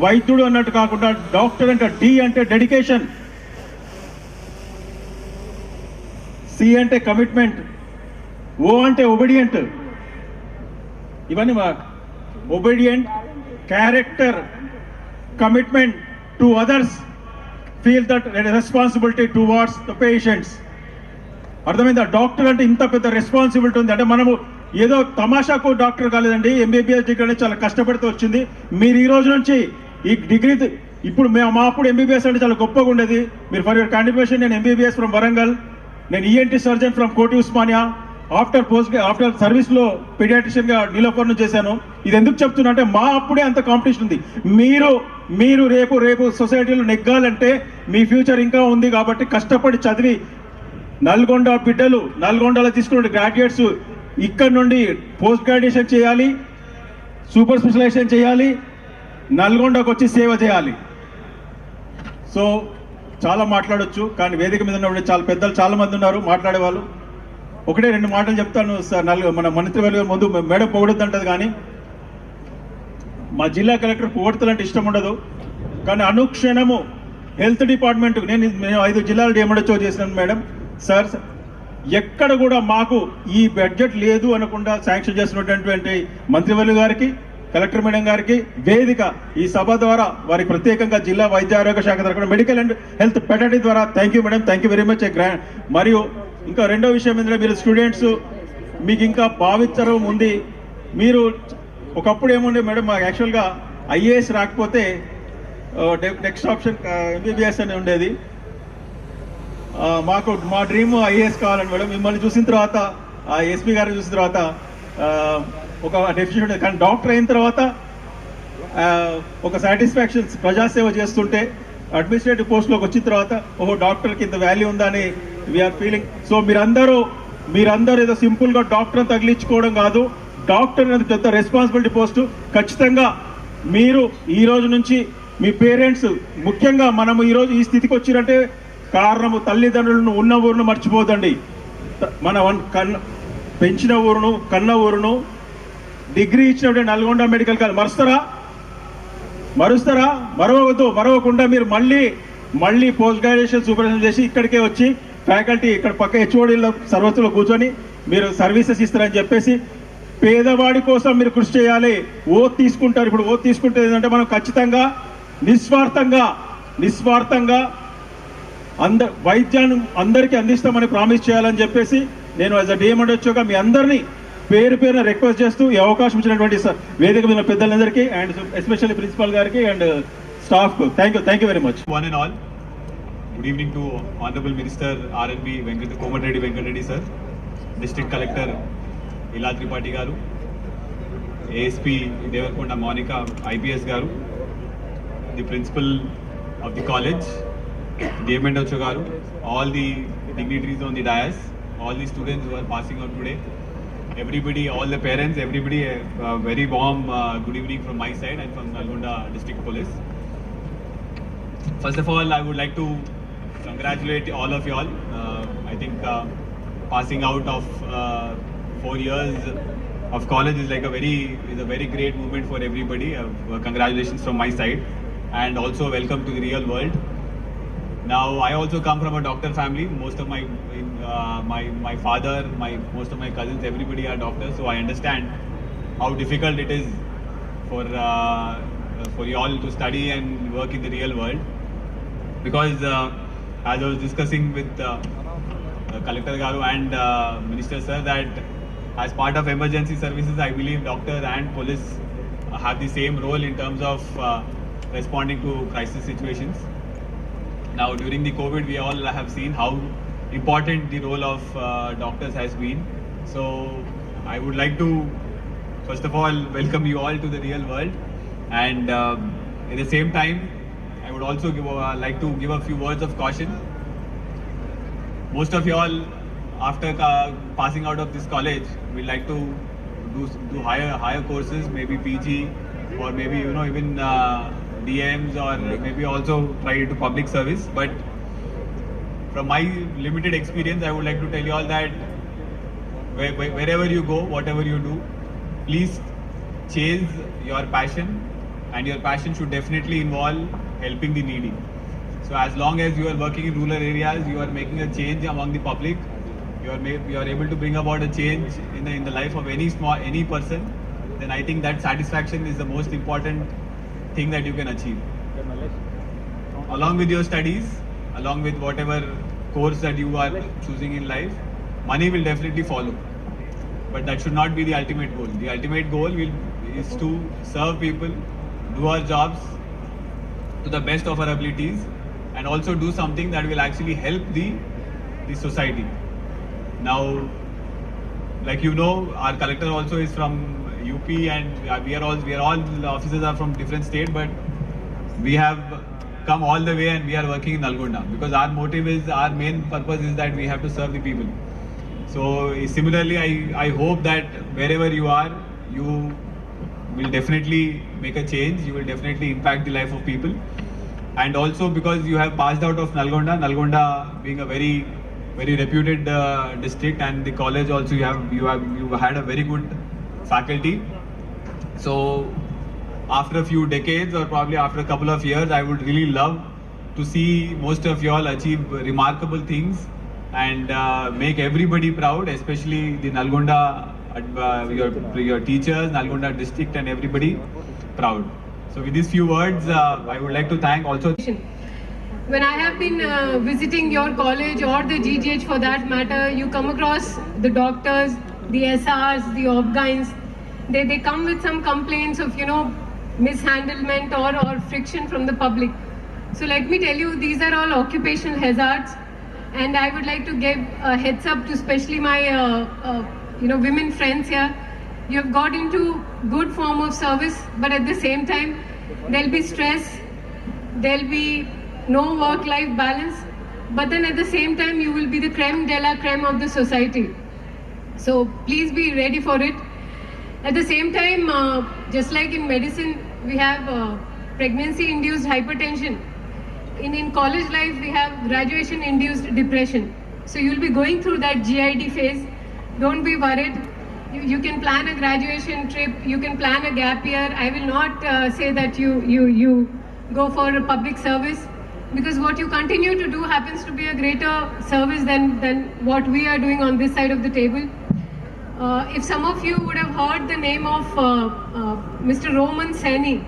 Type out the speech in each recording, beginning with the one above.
వైద్యుడు అన్నట్టు కాకుండా డాక్టర్ అంటే డి అంటే డెడికేషన్, సి అంటే కమిట్మెంట్, ఓ అంటే ఒబిడియంట్. ఇవన్నీ obedient, character, commitment to others, feel that responsibility towards the patients. అర్థమైందా? డాక్టర్ అంటే ఇంత పెద్ద రెస్పాన్సిబిలిటీ ఉంది. అంటే మనము ఏదో తమాషాకు డాక్టర్ కాలేదండి, ఎంబీబీఎస్ డిగ్రీ అనేది చాలా కష్టపడితే వచ్చింది. మీరు ఈ రోజు నుంచి ఈ డిగ్రీ, ఇప్పుడు మా అప్పుడు ఎంబీబీఎస్ అంటే చాలా గొప్పగా ఉండేది. మీరు ఫర్ యువర్ కంటిన్యూషన్, నేను ఎంబీబీఎస్ ఫ్రమ్ వరంగల్, నేను ఈఎన్టీ సర్జన్ ఫ్రమ్ కోటి ఉస్మానియా, ఆఫ్టర్ సర్వీస్లో పీడియాట్రిషియన్గా నీలోఫర్ను చేశాను. ఇది ఎందుకు చెప్తున్నా అంటే మా అప్పుడే అంత కాంపిటీషన్ ఉంది. మీరు రేపు సొసైటీలో నెగ్గాలంటే మీ ఫ్యూచర్ ఇంకా ఉంది. కాబట్టి కష్టపడి చదివి నల్గొండ బిడ్డలు, నల్గొండలో తీసుకున్న గ్రాడ్యుయేట్స్ ఇక్కడ నుండి పోస్ట్ గ్రాడ్యుయేషన్ చేయాలి, సూపర్ స్పెషలైజేషన్ చేయాలి, నల్గొండకు వచ్చి సేవ చేయాలి. సో చాలా మాట్లాడొచ్చు, కానీ వేదిక మీద ఉన్నప్పుడు చాలా పెద్దలు చాలా మంది ఉన్నారు మాట్లాడేవాళ్ళు. ఒకటే 2 మాటలు చెప్తాను సార్. మన మంత్రివర్గం ముందు మేడం పొగడొద్దంటది, కానీ మా జిల్లా కలెక్టర్ పొగడతలంటే ఇష్టం ఉండదు. కానీ అనుక్షణము హెల్త్ డిపార్ట్మెంట్, నేను 5 జిల్లాలు డిఎంహెచ్ఓ చేసినాను మేడం. సార్ ఎక్కడ కూడా మాకు ఈ బడ్జెట్ లేదు అనకుండా శాంక్షన్ చేసినటువంటి మంత్రివర్గ గారికి, కలెక్టర్ మేడం గారికి వేదిక ఈ సభ ద్వారా వారికి ప్రత్యేకంగా జిల్లా వైద్య ఆరోగ్య శాఖ తరఫున మెడికల్ అండ్ హెల్త్ పెటటీ ద్వారా thank you madam, thank you very much. మరియు ఇంకా రెండో విషయం ఏంటంటే, మీరు స్టూడెంట్స్, మీకు ఇంకా భావితరం ఉంది. మీరు ఒకప్పుడు ఏముండే మేడం, మాకు యాక్చువల్గా ఐఏఎస్ రాకపోతే నెక్స్ట్ ఆప్షన్ ఎంబీబీఎస్ అని ఉండేది. మా డ్రీమ్ ఐఏఎస్ కావాలని మేడం. మిమ్మల్ని చూసిన తర్వాత, ఎస్పీ గారిని చూసిన తర్వాత ఒక డెఫిషన్ ఉండేది. కానీ డాక్టర్ అయిన తర్వాత ఒక సాటిస్ఫాక్షన్, ప్రజాసేవ చేస్తుంటే అడ్మినిస్ట్రేటివ్ పోస్ట్లోకి వచ్చిన తర్వాత ఓహో డాక్టర్కి ఇంత వాల్యూ ఉందా అని వీఆర్ ఫీలింగ్. సో మీరందరూ ఏదో సింపుల్గా డాక్టర్ తగిలించుకోవడం కాదు, డాక్టర్ అనేది పెద్ద రెస్పాన్సిబిలిటీ పోస్టు. ఖచ్చితంగా మీరు ఈ రోజు నుంచి మీ పేరెంట్స్, ముఖ్యంగా మనము ఈరోజు ఈ స్థితికి వచ్చిరంటే కారణము తల్లిదండ్రులను, ఉన్న ఊరును మర్చిపోదండి. మన పెంచిన ఊరును, కన్న ఊరును, డిగ్రీ ఇచ్చినప్పుడు నల్గొండ మెడికల్ కాలేజ్ మరుస్తారా? మరవకుండా మీరు మళ్ళీ పోస్ట్ గ్రాడ్యుయేషన్ సూపర్విజన్ చేసి ఇక్కడికే వచ్చి ఫ్యాకల్టీ ఇక్కడ పక్క హెచ్ఓడీల సర్వస్సులో కూర్చొని మీరు సర్వీసెస్ ఇస్తారని చెప్పేసి పేదవాడి కోసం మీరు కృషి చేయాలి. ఓత్ తీసుకుంటారు. ఇప్పుడు ఓత్ తీసుకుంటే ఏంటంటే మనం ఖచ్చితంగా నిస్వార్థంగా వైద్యాన్ని అందరికీ అందిస్తామని ప్రామిస్ చేయాలని చెప్పేసి నేను యాజ్ అ డిఎంహెచ్ఓగా మీ అందరినీ పేరున రిక్వెస్ట్ చేస్తూ ఈ అవకాశం ఇచ్చినటువంటి వేదిక మీద పెద్దలందరికీ అండ్ ఎస్పెషల్లీ ప్రిన్సిపల్ గారికి అండ్ స్టాఫ్ కు thank you very much. One and all, good evening to Honorable Minister R&B Komatreddy Venkat Reddy sir, District Collector Ila Tripathi garu, ASP Devarakonda Monica IPS garu, the Principal of the college, DMHO garu, all the dignitaries on the dais, all the students who are passing out today, everybody, all the parents, everybody, very warm good evening from my side and from Nalgonda District Police. First of all, I would like to congratulate all of you all. I think passing out of 4 years of college is like a very great movement for everybody. Congratulations from my side, and also welcome to the real world. Now, I also come from a doctor family. Most of my father, most of my cousins, everybody are doctors. So I understand how difficult it is for you all to study and work in the real world. Because as I was discussing with Collector Garu and Minister Sir, that as part of emergency services, I believe doctor and police have the same role in terms of responding to crisis situations. Now, during the COVID, we all have seen how important the role of doctors has been. So, I would like to, first of all, welcome you all to the real world. And at the same time, I would also like to give a few words of caution. Most of you all, after passing out of this college, will like to do higher courses, maybe PG, or maybe even DMs, or maybe also try to public service. But from my limited experience, I would like to tell you all that wherever you go, whatever you do, please chase your passion and your passion should definitely involve helping the needy. So as long as you are working in rural areas, you are making a change among the public. You are able to bring about a change in the life of any person. Then I think that satisfaction is the most important thing that you can achieve. Along with your studies, along with whatever course that you are choosing in life, money will definitely follow. But that should not be the ultimate goal. The ultimate goal is to serve people, do our jobs to the best of our abilities, and also do something that will actually help the society. Now, like you know, our collector also is from UP, and we are all officers are from different state, but we have come all the way and we are working in Nalgonda because our main purpose is that we have to serve the people. So similarly, I hope that wherever you are, you will definitely make a change. You will definitely impact the life of people. And also because you have passed out of Nalgonda being a very reputed district, and the college also you had a very good faculty. So after a few decades or probably after a couple of years, I would really love to see most of you all achieve remarkable things and make everybody proud, especially the Nalgonda, your teachers, Nalgonda district and everybody proud. So with these few words, I would like to thank also. When I have been visiting your college or the GGH for that matter, you come across the doctors, the SRs, the OB-GYNs. They come with some complaints of, mishandlement or friction from the public. So let me tell you, these are all occupational hazards, and I would like to give a heads up to especially my women friends here. You have got into good form of service, but at the same time there'll be stress, there'll be no work-life balance, but then at the same time you will be the creme de la creme of the society. So please be ready for it. At the same time, just like in medicine, we have pregnancy-induced hypertension. In college life, we have graduation-induced depression. So you'll be going through that GID phase. Don't be worried. You can plan a graduation trip. You can plan a gap year. I will not say that you go for a public service, because what you continue to do happens to be a greater service than what we are doing on this side of the table. If some of you would have heard the name of Mr. Roman Saini.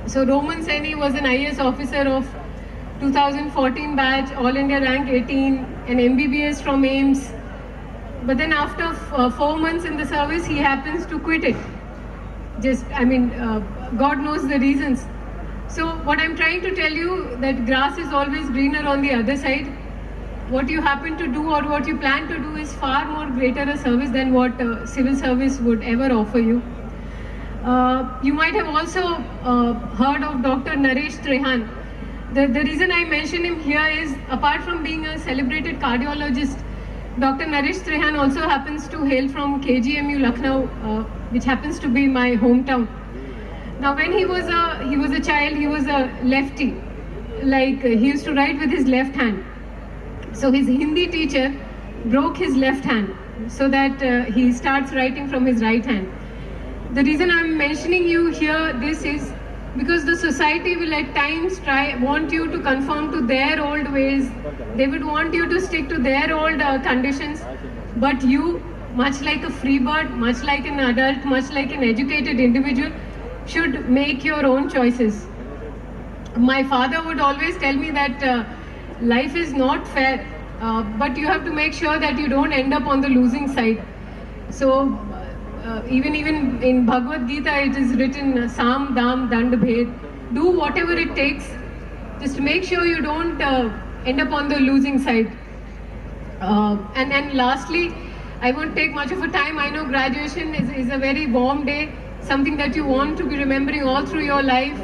So Roman Saini was an IAS officer of 2014 batch, All India rank 18, an MBBS from AIIMS. But then after 4 months in the service, he happens to quit it. God knows the reasons. So what I'm trying to tell you, that grass is always greener on the other side. What you happen to do or what you plan to do is far more greater a service than what civil service would ever offer you. You might have also heard of Dr. Naresh Trehan. The reason I mention him here is, apart from being a celebrated cardiologist, Dr. Naresh Trehan also happens to hail from KGMU Lucknow, which happens to be my hometown. Now when he was a child, he was a lefty. He used to write with his left hand. So his Hindi teacher broke his left hand so that he starts writing from his right hand. The reason I'm mentioning you here this is because the society will at times want you to conform to their old ways. They would want you to stick to their old conditions. But you, much like a free bird, much like an adult, much like an educated individual, should make your own choices. My father would always tell me that life is not fair, but you have to make sure that you don't end up on the losing side. So even in Bhagavad Gita, it is written Sam, Dam, Dand, Bhed. Do whatever it takes. Just make sure you don't end up on the losing side. And lastly, I won't take much of a time. I know graduation is a very warm day, something that you want to be remembering all through your life.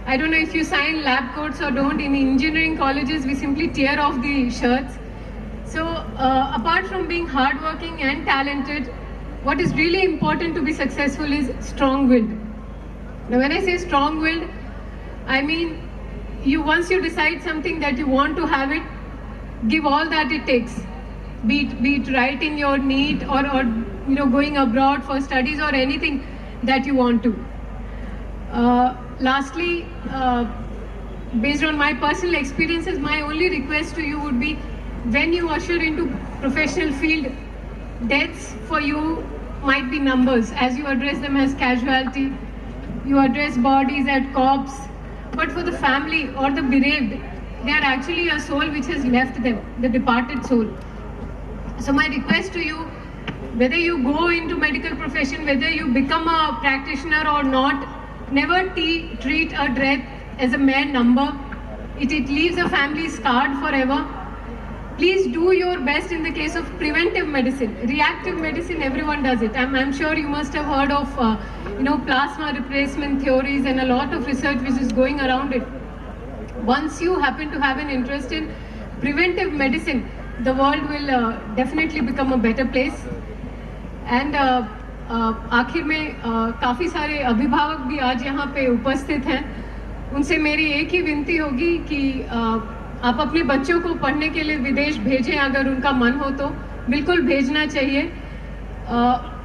I don't know if you sign lab coats or don't. In engineering colleges, we simply tear off the shirts. So apart from being hardworking and talented, what is really important to be successful is strong-willed. Now when I say strong-willed, I mean once you decide something that you want to have it, give all that it takes. Be it writing your NEET or going abroad for studies or anything that you want to. lastly, based on my personal experiences, my only request to you would be, when you usher into professional field, deaths for you might be numbers, as you address them as casualty, you address bodies at corpse, but for the family or the bereaved, they are actually a soul which has left them, the departed soul. So my request to you, whether you go into medical profession, whether you become a practitioner or not, never treat a death as a mere number. It leaves a family scarred forever. Please do your best in the case of preventive medicine. Reactive medicine, everyone does it. I'm sure you must have heard of plasma replacement theories and a lot of research which is going around it. Once you happen to have an interest in preventive medicine, the world will definitely become a better place. And आखिर में काफ़ी सारे अभिभावक भी आज यहाँ पे उपस्थित हैं. उनसे मेरी एक ही विनती होगी कि आप अपने बच्चों को पढ़ने के लिए विदेश भेजें, अगर उनका मन हो तो बिल्कुल भेजना चाहिए.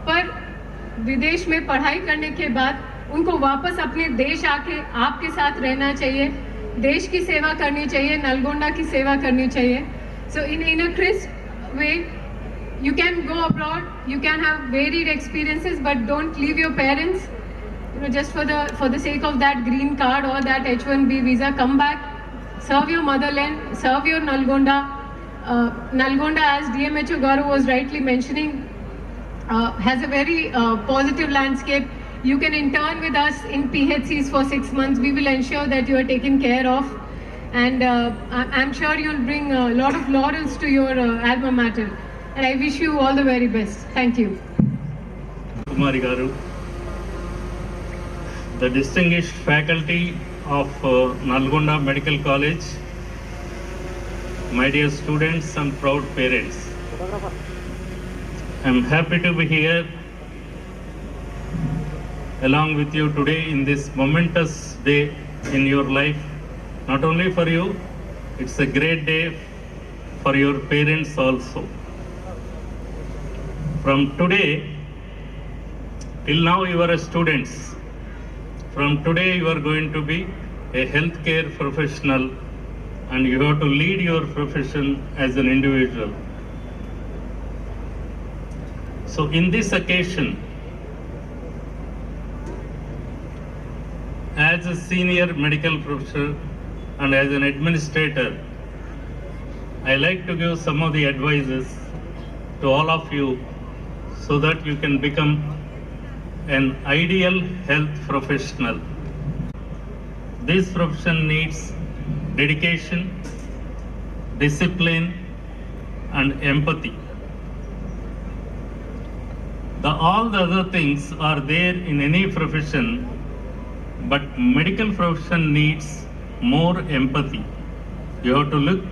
पर विदेश में पढ़ाई करने के बाद उनको वापस अपने देश आके आपके साथ रहना चाहिए, देश की सेवा करनी चाहिए, नलगोंडा की सेवा करनी चाहिए. So in a crisp way, you can go abroad, you can have varied experiences, but don't leave your parents. Just for the sake of that green card or that H1B visa, come back, serve your motherland, serve your Nalgonda. Nalgonda, as DMHO Garu was rightly mentioning, has a very positive landscape. You can intern with us in PHCs for 6 months. We will ensure that you are taken care of. And I'm sure you'll bring a lot of laurels to your alma mater. And I wish you all the very best. Thank you. Kumari Garu, the distinguished faculty of Nalgonda Medical College, my dear students and proud parents, I'm happy to be here along with you today in this momentous day in your life. Not only for you, it's a great day for your parents also. From today till now you are students. From today you are going to be a healthcare professional and you have to lead your profession as an individual. So in this occasion, as a senior medical professor and as an administrator, I like to give some of the advices to all of you so that you can become an ideal health professional. This profession needs dedication, discipline, and empathy. All the other things are there in any profession, but medical profession needs more empathy. You have to look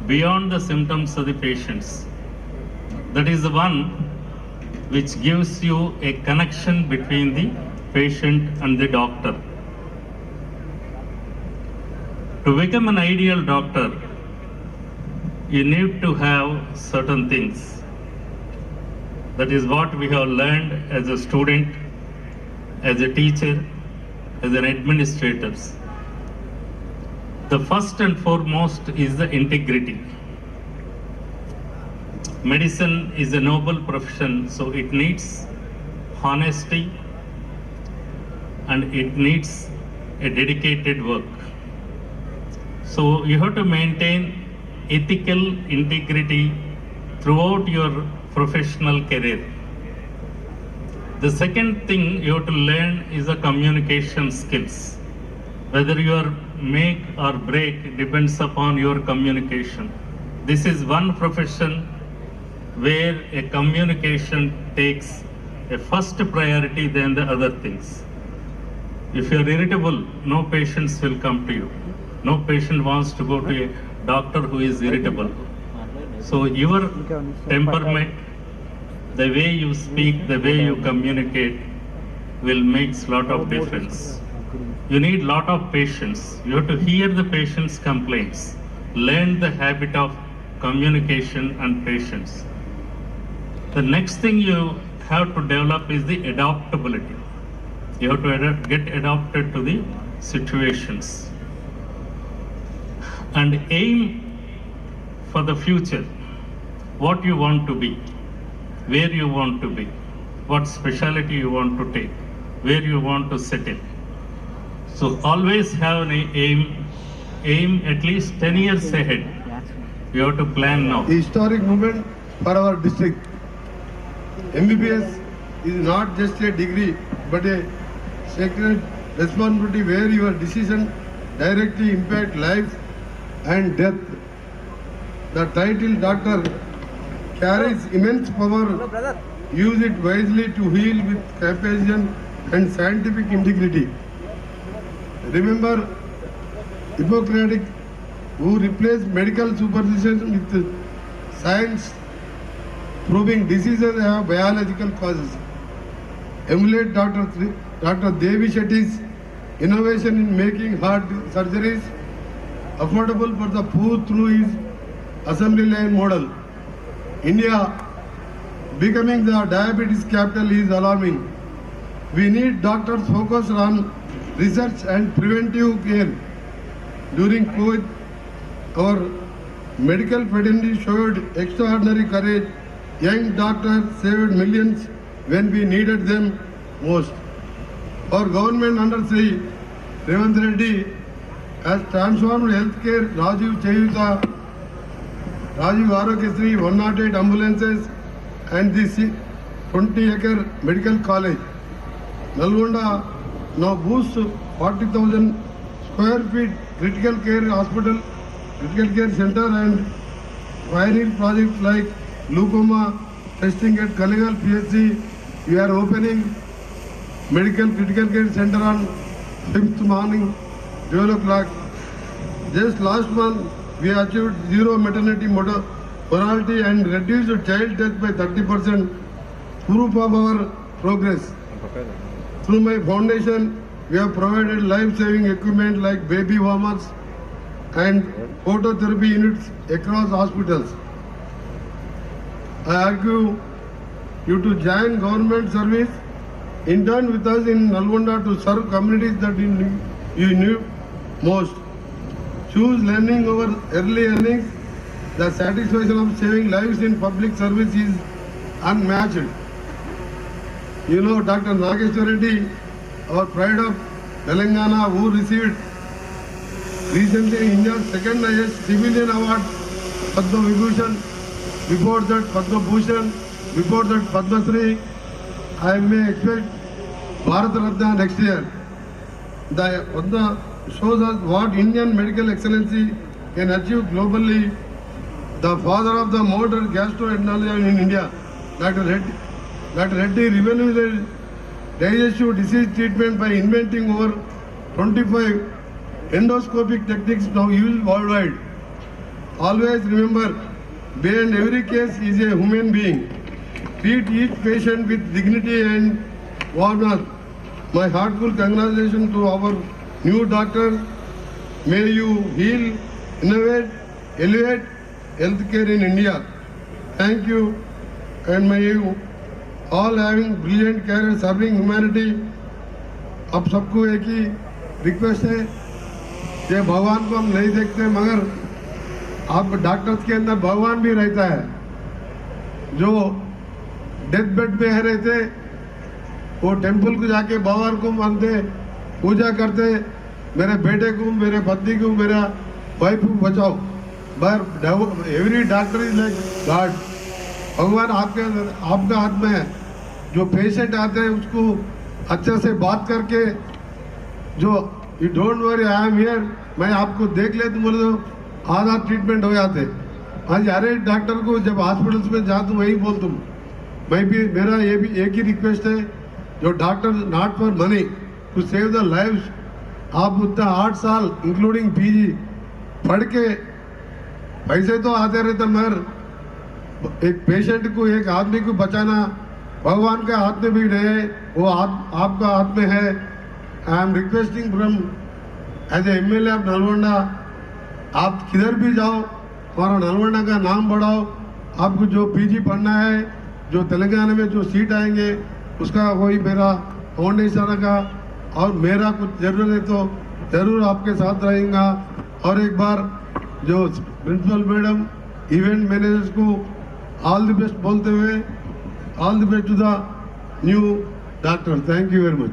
beyond the symptoms of the patients. That is the one which gives you a connection between the patient and the doctor. To become an ideal doctor, you need to have certain things. That is what we have learned as a student, as a teacher, as an administrator. The first and foremost is the integrity. Medicine is a noble profession, so it needs honesty and it needs a dedicated work. So you have to maintain ethical integrity throughout your professional career. The second thing you have to learn is the communication skills. Whether your make or break depends upon your communication. This is one profession where a communication takes a first priority than the other things. If you are irritable, no patients will come to you. No patient wants to go to a doctor who is irritable. So your temperament, the way you speak, the way you communicate will make a lot of difference. You need a lot of patience. You have to hear the patient's complaints. Learn the habit of communication and patience. The next thing you have to develop is the adaptability. You have to get adapted to the situations and aim for the future, what you want to be, where you want to be, what specialty you want to take, where you want to settle. So always have an aim at least 10 years ahead. You have to plan now. Historic moment for our district. MBBS is not just a degree but a sacred responsibility where your decision directly impact life and death. The title doctor carries immense power. Use it wisely to heal with compassion and scientific integrity. Remember Hippocratic, who replaced medical superstition with science, proving diseases have biological causes. Emulate Dr. Devi Shetty's innovation in making heart surgeries affordable for the poor through his assembly line model. India becoming the diabetes capital is alarming. We need doctors focused on research and preventive care. During COVID, our medical fraternity showed extraordinary courage. Young doctors saved millions when we needed them most. Our government under Sri Revanth Reddy has transformed healthcare. Rajiv Chayuta, Rajiv Arogyasri, 108 ambulances and the 20-acre medical college. Nalgonda now boasts 40,000 square feet critical care hospital, critical care center and pioneer projects like glaucoma testing at Kaligal PSC. We are opening medical critical care center on 5th morning, 12 o'clock. Just last month, we achieved zero maternity mortality and reduced child death by 30%. Proof of our progress. Through my foundation, we have provided life-saving equipment like baby warmers and phototherapy units across hospitals. I argue you to join government service, intern with us in Nalgonda to serve communities that you need most. Choose learning over early earnings. The satisfaction of saving lives in public service is unmatched. You know Dr. Nageshwar Reddy, our pride of Telangana, who received recently India's second highest civilian award, Padma Vibhushan, before that Padma Bhushan, before that Padma Shri. I may expect Bharat Ratna next year. The Padma shows us what Indian medical excellency can achieve globally. The father of the modern gastroenterology in India, Dr. Reddy revolutionized digestive disease treatment by inventing over 25 endoscopic techniques now used worldwide. Always remember, behind every case is a human being. Treat each patient with dignity and warmth. My heartful congratulations to our new doctor. May you heal, innovate, elevate healthcare in India. Thank you, and may you all having brilliant career serving humanity. अब सबको एक ही request है कि भगवान को हम नहीं देखते मगर आप डॉक्टर्स के अंदर भगवान भी रहता है. जो डेथ बेड पे है रहते वो टेम्पल को जाके भगवान को मानते, पूजा करते, मेरे बेटे को, मेरे पत्नी को, मेरा वाइफ को बचाओ. But every doctor is like God. भगवान आपका हाथ में है. जो पेशेंट आते हैं उसको अच्छे से बात करके, जो you don't worry I am here, मैं आपको देख ले तो बोले तो आधा ट्रीटमेंट हो जाते. आज हर एक डॉक्टर को जब हॉस्पिटल्स में जा तो वही बोल तुम. मैं भी मेरा ये भी एक ही रिक्वेस्ट है, जो doctor not for money to save the lives. आप उतना 8 साल इंक्लूडिंग पीजी पढ़ के पैसे तो आते रहते मगर एक पेशेंट को, एक आदमी को बचाना भगवान के हाथ में भी नहीं, वो आपका हाथ में है. I am requesting from as a MLA of Nalgonda, आप किधर भी जाओ हमारा नलगोंडा का नाम बढ़ाओ. आपको जो पीजी पढ़ना है, जो तेलंगाना में जो सीट आएंगे उसका वही मेरा फाउंडेशन का, और मेरा कुछ जरूरत है तो जरूर आपके साथ रहेगा। और एक बार जो प्रिंसिपल मैडम इवेंट मैनेजर्स को ऑल द बेस्ट बोलते हुए, all the best to the new doctor. Thank you very much.